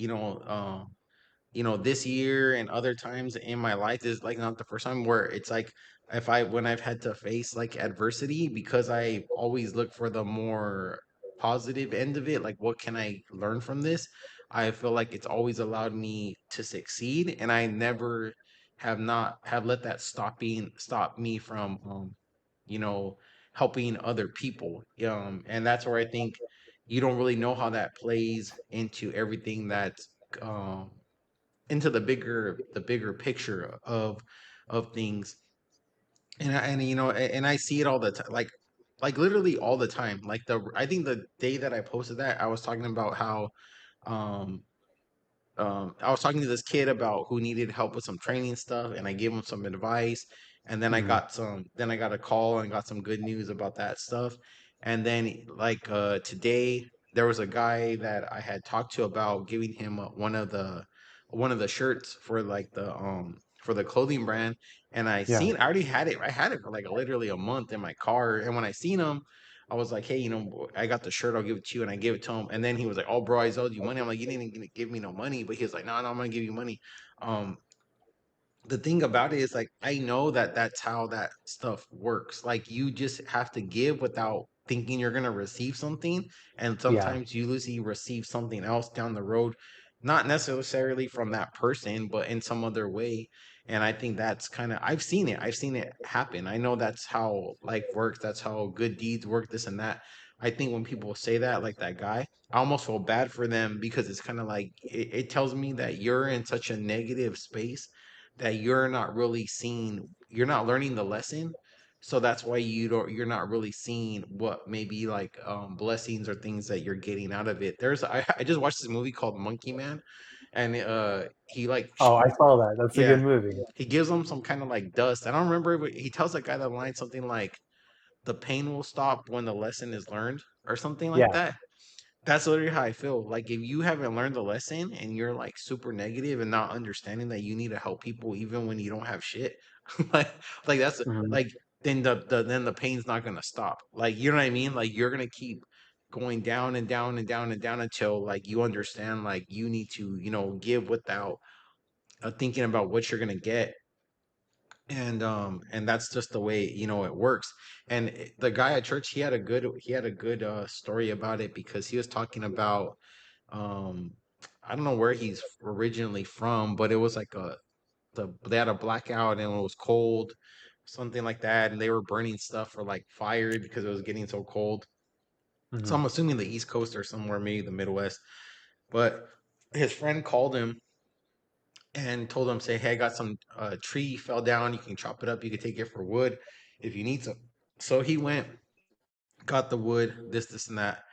this year and other times in my life is like not the first time where it's like if I when I've had to face like adversity because I always look for the more positive end of it, like what can I learn from this? I feel like it's always allowed me to succeed, and I never have not have let that stop me from you know helping other people. And that's where I think you don't really know how that plays into everything that's um into the bigger picture of things. And and I see it all the time, like literally all the time. Like I think the day that I posted that, I was talking about how um I was talking to this kid about who needed help with some training stuff, and I gave him some advice. And Mhm. then I got a call and got some good news about that stuff. And then today there was a guy that I had talked to about giving him one of the shirts for like the for the clothing brand. And Yeah. I already had it. I had it for like literally a month in my car. And when I seen him, I was like, hey, I got the shirt. I'll give it to you. And I gave it to him. And then he was like, oh, bro, I owed you money. I'm like, you didn't give me no money. But he was like, no, no, I'm going to give you money. Um, the thing about it is like I know that that's how that stuff works. Like you just have to give without thinking you're gonna receive something, and Yeah. sometimes you usually receive something else down the road, not necessarily from that person, but in some other way. And I think that's kind of I've seen it. I've seen it happen. I know that's how life works. That's how good deeds work. This and that. I think when people say that, like that guy, I almost feel bad for them because it's kind of like it tells me that you're in such a negative space that you're not learning the lesson. So that's why you're not really seeing what maybe like blessings or things that you're getting out of it. I just watched this movie called Monkey Man, and he like Oh, I saw that. That's a good yeah, movie. he gives him some kind of like dust. I don't remember, but he tells that guy that line something like the pain will stop when the lesson is learned or something like Yeah. that. That's literally how I feel. Like if you haven't learned the lesson and you're like super negative and not understanding that you need to help people even when you don't have shit, like that's Mhm. like then the pain's not gonna stop. Like you know what I mean? Like you're gonna keep going down and down and down and down until like you understand like you need to give without thinking about what you're gonna get. And that's just the way it works. And the guy at church, he had a good story about it because he was talking about um I don't know where he's originally from, but it was like they had a blackout and it was cold, something like that, and they were burning stuff for like fire because it was getting so cold. So Mhm. I'm assuming the East Coast or somewhere, maybe the Midwest. But his friend called him and told him, say, hey, I got some tree fell down. You can chop it up. You can take it for wood if you need some. So he went, got the wood, this, and that.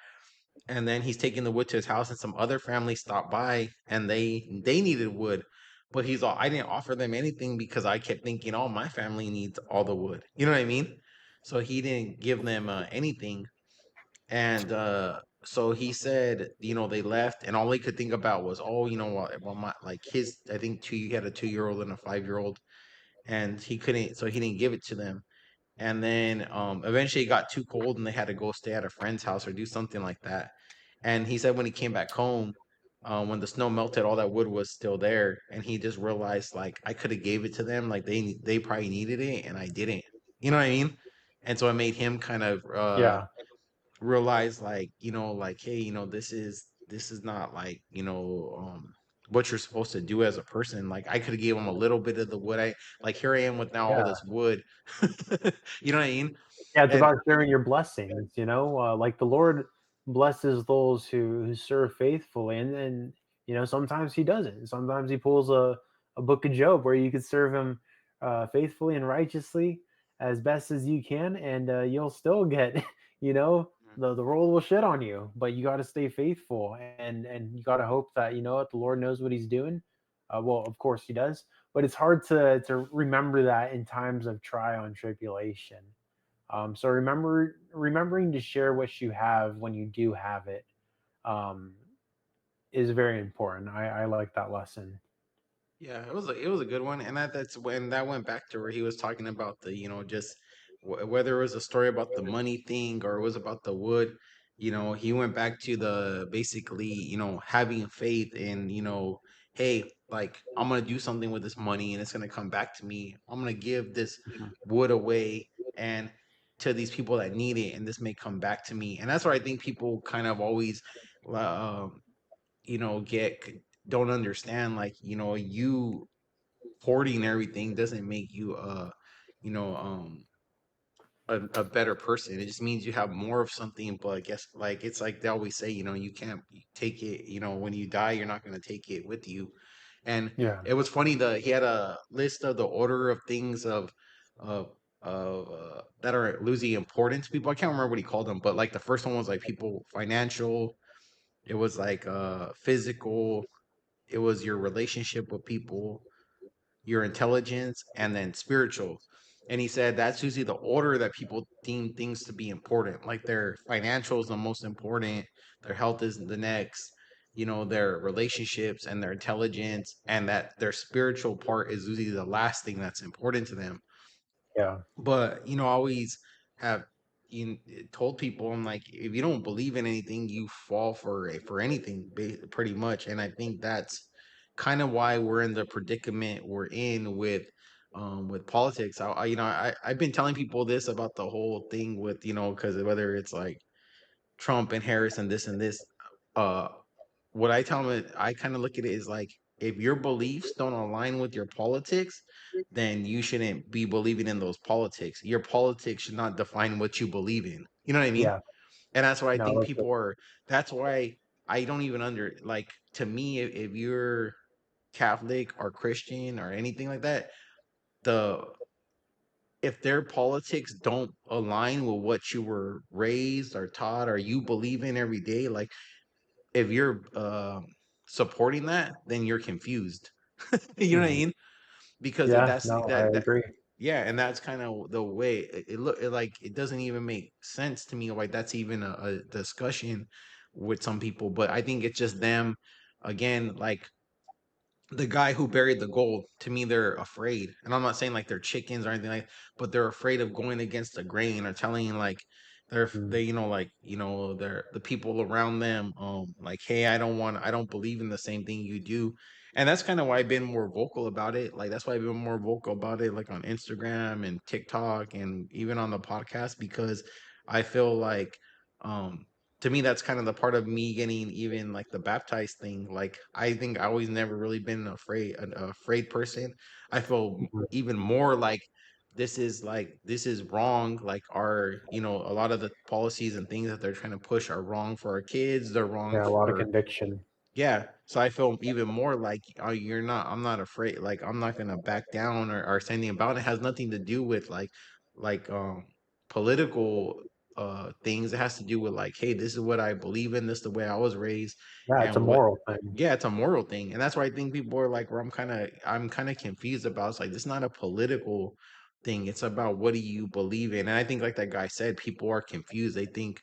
And then he's taking the wood to his house, and some other family stopped by and they needed wood. But he's all, I didn't offer them anything because I kept thinking, oh, my family needs all the wood. You know what I mean? So he didn't give them anything. And so he said, they left, and all he could think about was, oh, well, my like his, I think two, he had a 2 year old and a 5 year old, and he couldn't, so he didn't give it to them. And then eventually it got too cold, and they had to go stay at a friend's house or do something like that. And he said when he came back home, when the snow melted, all that wood was still there, and he just realized like I could have gave it to them, like they probably needed it, and I didn't. You know what I mean? And so it made him kind of Yeah. realize like, like, hey, this is not like, what you're supposed to do as a person. Like I could have gave him a little bit of the wood. I like here I am with now all Yeah. this wood. You know what I mean? Yeah, it's And about sharing your blessings, like the Lord blesses those who serve faithfully, and sometimes He doesn't. Sometimes He pulls a book of Job where you could serve Him faithfully and righteously as best as you can, and you'll still get, the world will shit on you, but you got to stay faithful, and you got to hope that what the Lord knows what He's doing. Well, of course He does, but it's hard to remember that in times of trial and tribulation. So remembering to share what you have when you do have it um, is very important. I like that lesson. yeah, it was a good one, and that's when that went back to where he was talking about the, just whether it was a story about the money thing or it was about the wood. He went back to the basically, having faith in, hey, like I'm gonna do something with this money and it's gonna come back to me. I'm gonna give this Mhm. wood away and to these people that need it, and this may come back to me. And that's where I think people kind of always um, get don't understand, like, you hoarding everything doesn't make you you know a better person. It just means you have more of something. But I guess, like, it's like they always say, you can't take it, when you die you're not going to take it with you. And Yeah, it was funny, he had a list of the order of things of that are losing importance to people. I can't remember what he called them, but like the first one was like people financial, it was like physical, it was your relationship with people, your intelligence, and then spiritual. And he said that's usually the order that people deem things to be important. Like their financial is the most important, their health is the next, their relationships and their intelligence, and that their spiritual part is usually the last thing that's important to them. yeah, But I always have told people, I'm like, if you don't believe in anything, you fall for anything, pretty much. And I think that's kind of why we're in the predicament we're in with politics. I've been telling people this about the whole thing with, because whether it's like Trump and Harris and this, uh what I tell them, I kind of look at it as like, if your beliefs don't align with your politics, then you shouldn't be believing in those politics. Your politics should not define what you believe in. You know what I mean? yeah. And that's why I No, think that's people are. That's why I don't even like, to me, if you're Catholic or Christian or anything like that, the if their politics don't align with what you were raised or taught or you believe in every day, like if you're supporting that, then you're confused. You know what I mhm. mean? Because Yeah. that's No, I that agree. yeah, and that's kind of the way like it doesn't even make sense to me. Like that's even a discussion with some people, but I think it's just them again, like the guy who buried the gold. To me, they're afraid, and I'm not saying like they're chickens or anything like, but they're afraid of going against the grain or telling like Mm. they like they're the people around them, like, hey, I don't believe in the same thing you do. And that's kind of why I've been more vocal about it. Like that's why I've been more vocal about it, like on Instagram and TikTok and even on the podcast, because I feel like um to me that's kind of the part of me getting even like the baptized thing. Like I think I always never really been an afraid person. I feel Mhm. even more like this is wrong. Like our, a lot of the policies and things that they're trying to push are wrong for our kids, they're wrong Yeah, a lot of for. conviction. Yeah, so I feel even more like, oh, I'm not afraid. Like I'm not gonna back down or say anything about it. It has nothing to do with like political things. It has to do with like, hey, this is what I believe in. This is the way I was raised, Yeah, it's a and what. moral thing. Yeah, it's a moral thing, and that's why I think people are like, where I'm kind of confused about. It's like it's not a political thing. It's about what do you believe in, and I think like that guy said, people are confused. They think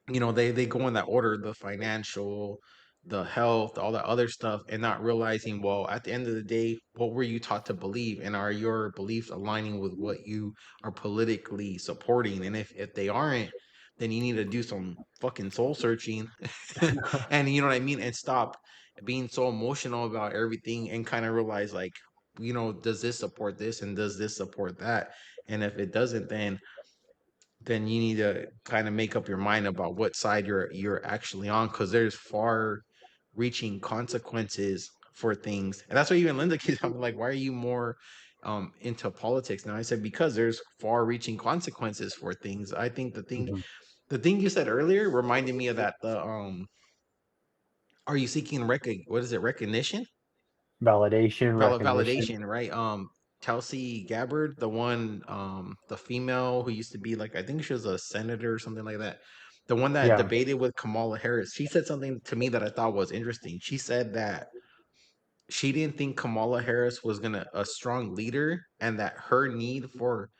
they go in that order: the financial, the health, all that other stuff, and not realizing, well, at the end of the day, what were you taught to believe, and are your beliefs aligning with what you are politically supporting? And if they aren't, then you need to do some fucking soul searching. And you know what I mean, and stop being so emotional about everything, and kind of realize, like, does this support this, and does this support that? And if it doesn't, then you need to kind of make up your mind about what side you're actually on, because there's far reaching consequences for things. And that's why even Linda keeps telling me, like, why are you more into politics now? I said, because there's far reaching consequences for things. I think Mhm. the thing you said earlier reminded me of that, the are you seeking what is it, recognition? Validation, recognition. Validation, right? Tulsi Gabbard, the one, the female who used to be, like, I think she was a senator or something like that. The one that Yeah, debated with Kamala Harris. She said something to me that I thought was interesting. She said that she didn't think Kamala Harris was gonna a strong leader, and that her need for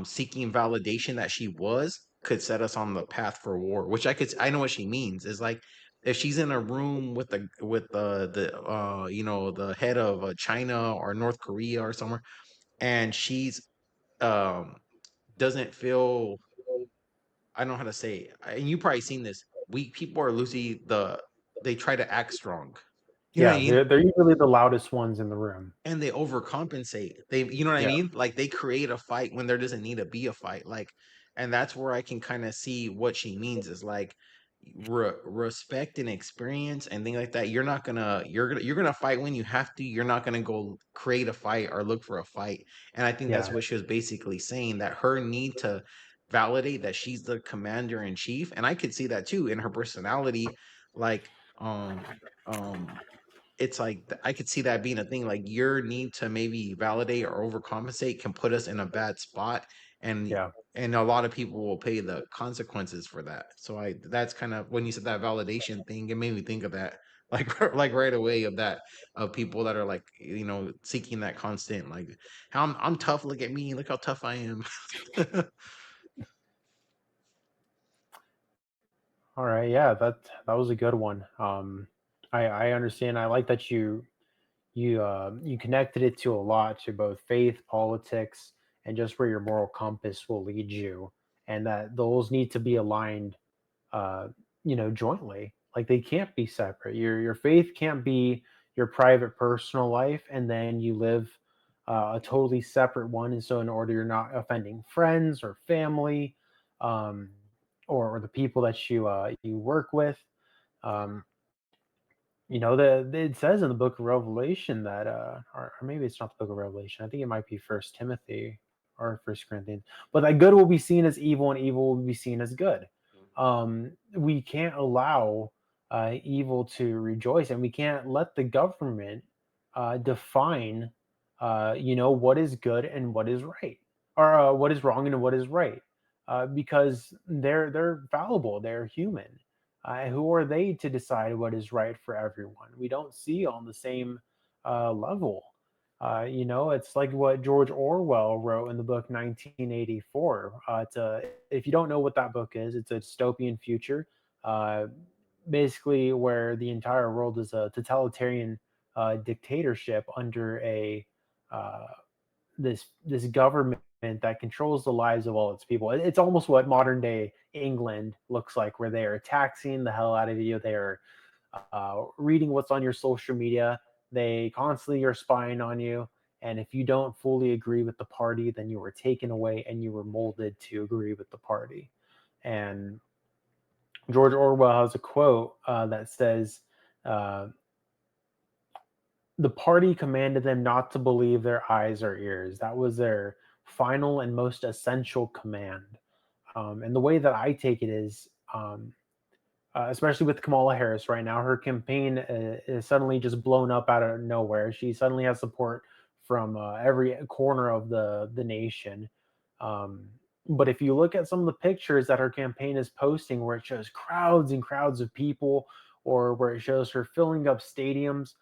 seeking validation that she was could set us on the path for war. Which I know what she means is, like, if she's in a room with the head of China or North Korea or somewhere, and she's um doesn't feel, I don't know how to say it, and you probably seen this, weak people are losing they try to act strong, you know what I yeah, mean, they're usually the loudest ones in the room. and they overcompensate. You know what I Yeah, mean? Like, they create a fight when there doesn't need to be a fight. Like, and that's where I can kind of see what she means is, like, respect and experience and things like that. You're gonna fight when you have to. You're not gonna go create a fight or look for a fight. And I think that's yeah, what she was basically saying, that her need to validate that she's the commander in chief. And I could see that too in her personality. Like, um it's like, I could see that being a thing. Like, your need to maybe validate or overcompensate can put us in a bad spot, and yeah. a lot of people will pay the consequences for that. So that's kind of, when you said that validation thing, it made me think of that, like, like right away, of that, of people that are, like, seeking that constant, like, how I'm tough. Look at me. Look how tough I am. All right, yeah, that was a good one. I understand. I like that you connected it to a lot, to both faith, politics, and just where your moral compass will lead you, and that those need to be aligned, uh, jointly. Like they can't be separate. Your faith can't be your private personal life, and then you live a totally separate one. And so, in order you're not offending friends or family, um, or the people that you work with, um, it says in the book of Revelation that, or maybe it's not the book of Revelation. I think it might be First Timothy or First Corinthians. But that good will be seen as evil, and evil will be seen as good. We can't allow evil to rejoice, and we can't let the government define, what is good and what is right, or what is wrong and what is right, because they're fallible, they're human. Who are they to decide what is right for everyone? We don't see on the same level. It's like what George Orwell wrote in the book 1984. If you don't know what that book is, it's a dystopian future, uh, basically where the entire world is a totalitarian dictatorship under a uh, this government that controls the lives of all its people. It's almost what modern day England looks like, where they are taxing the hell out of you. They are reading what's on your social media. They constantly are spying on you. And if you don't fully agree with the party, then you were taken away and you were molded to agree with the party. And George Orwell has a quote that says, uh, the party commanded them not to believe their eyes or ears. That was their final and most essential command. And the way that I take it is, especially with Kamala Harris right now, her campaign is suddenly just blown up out of nowhere. She suddenly has support from every corner of the nation. Um, but if you look at some of the pictures that her campaign is posting, where it shows crowds and crowds of people, or where it shows her filling up stadiums,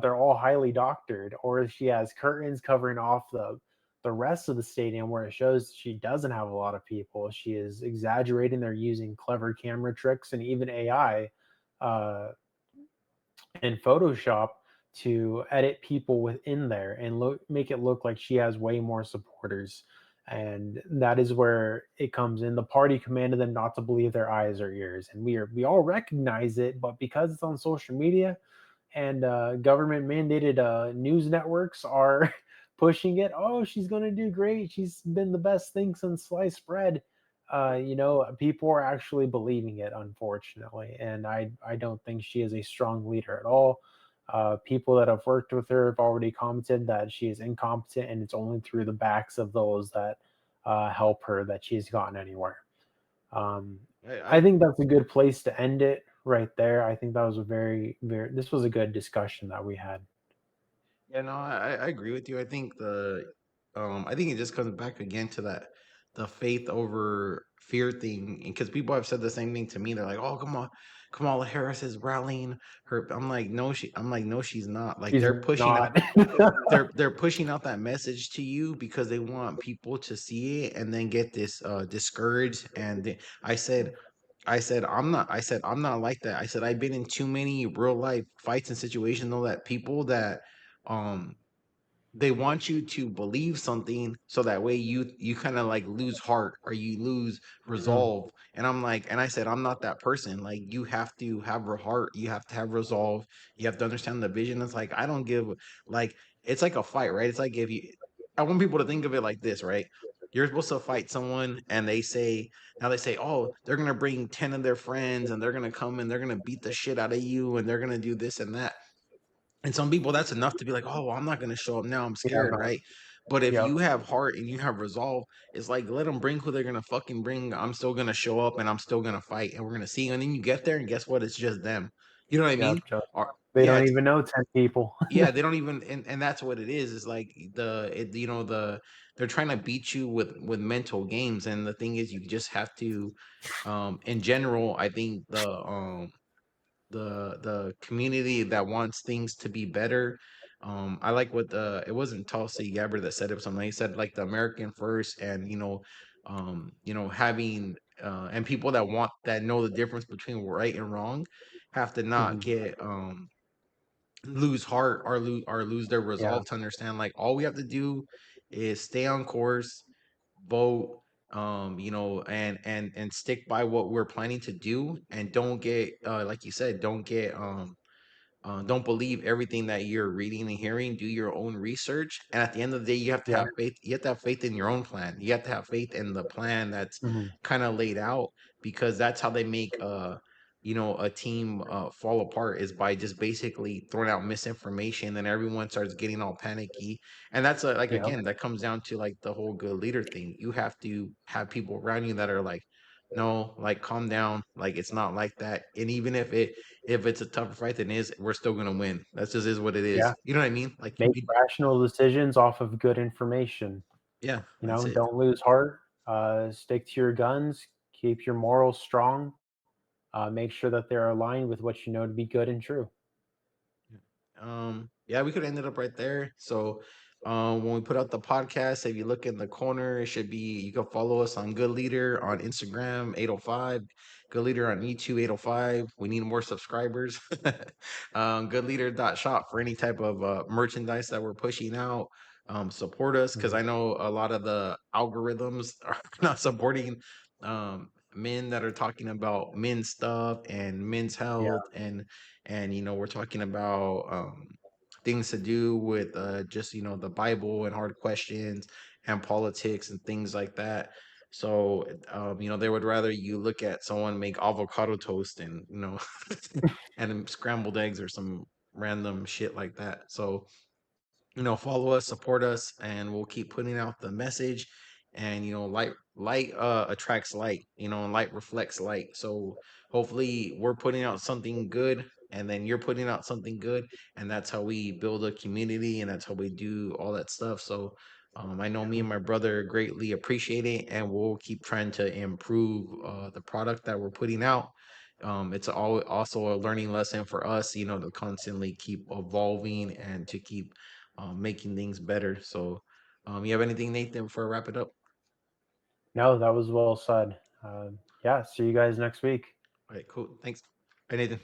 they're all highly doctored, or she has curtains covering off the rest of the stadium where it shows she doesn't have a lot of people, she is exaggerating. They're using clever camera tricks and even AI uh, and Photoshop to edit people within there and make it look like she has way more supporters. And that is where it comes in. The party commanded them not to believe their eyes or ears, and we all recognize it. But because it's on social media, and government mandated news networks are pushing it. Oh, she's going to do great. She's been the best thing since sliced bread. People are actually believing it, unfortunately, and I don't think she is a strong leader at all. People that have worked with her have already commented that she is incompetent, and it's only through the backs of those that help her that she's gotten anywhere. Um, I I think that's a good place to end it right there. I think that was a this was a good discussion that we had. Yeah, no, I agree with you. I think it just comes back again to that the faith over fear thing, because people have said the same thing to me. They're like, "Oh, come on, Kamala Harris is rallying her." I'm like, no, she's not. Like She's not. they're pushing out that message to you because they want people to see it and then get this discouraged. I said I'm not like that. I said I've been in too many real life fights and situations though that people that um they want you to believe something so that way you kind of like lose heart or you lose Mhm. resolve. And I'm like, and I said I'm not that person. Like you have to have a heart, you have to have resolve, you have to understand the vision. It's like I don't give, like, it's like a fight, right? It's like if you, I want people to think of it like this, right? You're supposed to fight someone and they say, oh, they're gonna bring 10 of their friends and they're gonna come and they're gonna beat the shit out of you and they're gonna do this and that. And some people, that's enough to be like, "Oh, well, I'm not gonna show up now. I'm Yeah, scared," no. right? But if you Yep. have heart and you have resolve, it's like let them bring who they're gonna fucking bring. I'm still gonna show up and I'm still gonna fight and we're gonna see. And then you get there and guess what? It's just them. You know what I mean? Yep. Just Or they yeah, don't even know 10 people. yeah, they don't even, and that's what it is. It's like they're trying to beat you with mental games. And the thing is, you just have to, in general, I think the community that wants things to be better. I like what the it wasn't Tulsi Gabbard that said it, something he said like the American first, and having and people that want that know the difference between right and wrong have to not Mhm. get lose heart or lose their Yeah. resolve to understand like all we have to do is stay on course, vote, and stick by what we're planning to do, and don't get like you said, don't believe everything that you're reading and hearing. Do your own research, and at the end of the day, you have to Yeah. have faith. You have to have faith in your own plan. You have to have faith in the plan that's Mhm. kind of laid out, because that's how they make a team fall apart, is by just basically throwing out misinformation, and everyone starts getting all panicky. And that's like, Yep. again, that comes down to like the whole good leader thing. You have to have people around you that are like, no, like calm down, like it's not like that. And even if it's a tougher fight than it is, we're still gonna win. That's just is what it is. Yeah. You know what I mean? Like, Make rational decisions off of good information. yeah, that's it. Don't lose heart. Stick to your guns. Keep your morals strong. Make sure that they're aligned with what you know to be good and true. Yeah, we could end it up right there. So, when we put out the podcast, if you look in the corner, it should be, you can follow us on Good Leader on Instagram 805, Good Leader on YouTube 805. We need more subscribers. Goodleader.shop for any type of merchandise that we're pushing out. Support us, because Mhm. I know a lot of the algorithms are not supporting men that are talking about men's stuff and men's Yeah. health, and we're talking about things to do with just the Bible and hard questions and politics and things like that. So they would rather you look at someone make avocado toast and and then scrambled eggs or some random shit like that. So follow us, support us, and we'll keep putting out the message. And light attracts light, and light reflects light. So hopefully we're putting out something good, and then you're putting out something good, and that's how we build a community, and that's how we do all that stuff. So I know me Yeah. and my brother greatly appreciate it, and we'll keep trying to improve the product that we're putting out. It's also a learning lesson for us, to constantly keep evolving and to keep making things better. So You have anything, Nathan, before I wrap it up? No, that was well said. Yeah, see you guys next week. All right, cool. Thanks. Bye, Nathan.